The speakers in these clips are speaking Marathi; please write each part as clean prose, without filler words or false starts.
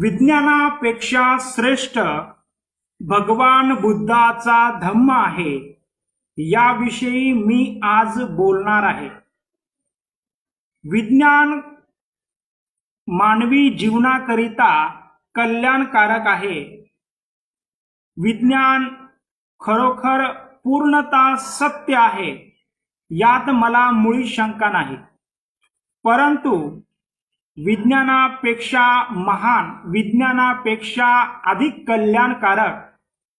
विज्ञानापेक्षा श्रेष्ठ भगवान बुद्धाचा धम्म आहे, याविषयी मी आज बोलणार आहे. विज्ञान मानवी जीवनाकरिता कल्याणकारक आहे. विज्ञान खरोखर पूर्णतः सत्य आहे, यात मला मुळी शंका नाही. परंतु विज्ञानापेक्षा महान, विज्ञानापेक्षा अधिक कल्याणकारक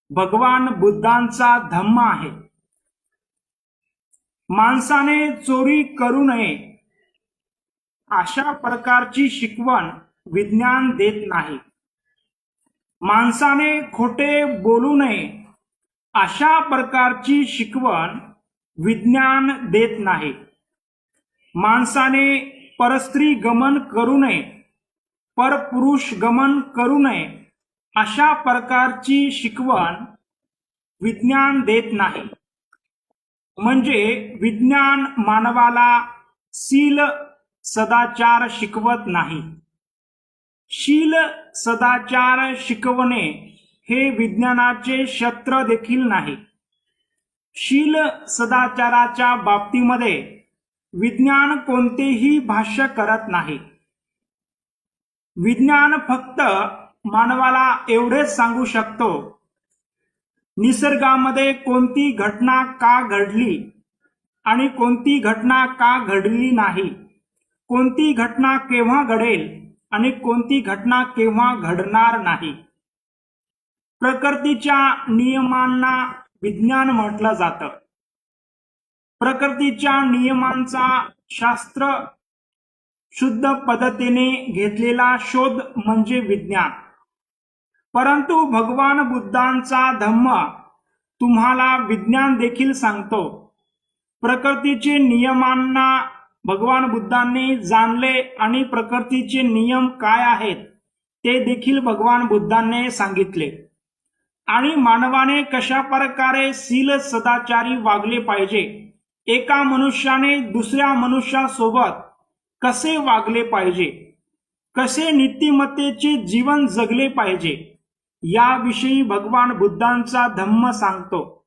भगवान बुद्धांचा धम्म आहे. माणसाने चोरी करू नये अशा प्रकारची शिकवण विज्ञान देत नाही. माणसाने खोटे बोलू नये अशा प्रकारची शिकवण विज्ञान देत नाही. माणसाने परस्त्री गमन करू नये, परपुरुष गमन करू नये अशा प्रकारची शिकवण विज्ञान देत नाही. म्हणजे विज्ञान मानवाला शील सदाचार शिकवत नाही. शील सदाचार शिकवणे हे विज्ञानाचे शस्त्र देखील नाही. शील सदाचाराच्या बाबतीमध्ये विज्ञान कोणतेही भाष्य करत नाही. विज्ञान फक्त मानवाला एवढेच सांगू शकतो, निसर्गामध्ये कोणती घटना का घडली आणि कोणती घटना का घडली नाही, कोणती घटना केव्हा घडेल आणि कोणती घटना केव्हा घडणार नाही. प्रकृतीच्या नियमांना विज्ञान म्हटलं जातं. प्रकृतीच्या नियमांचा शास्त्र शुद्ध पद्धतीने घेतलेला शोध म्हणजे विज्ञान. परंतु भगवान बुद्धांचा धम्म तुम्हाला विज्ञान देखील सांगतो. प्रकृतीचे नियमांना भगवान बुद्धांनी जाणले आणि प्रकृतीचे नियम काय आहेत ते देखील भगवान बुद्धांनी सांगितले. आणि मानवाने कशा प्रकारे शील सदाचारी वागले पाहिजे, एका मनुष्याने दुसऱ्या मनुष्यासोबत कसे वागले पाहिजे, कसे नीतिमत्तेचे जीवन जगले पाहिजे, याविषयी भगवान बुद्धांचा धम्म सांगतो.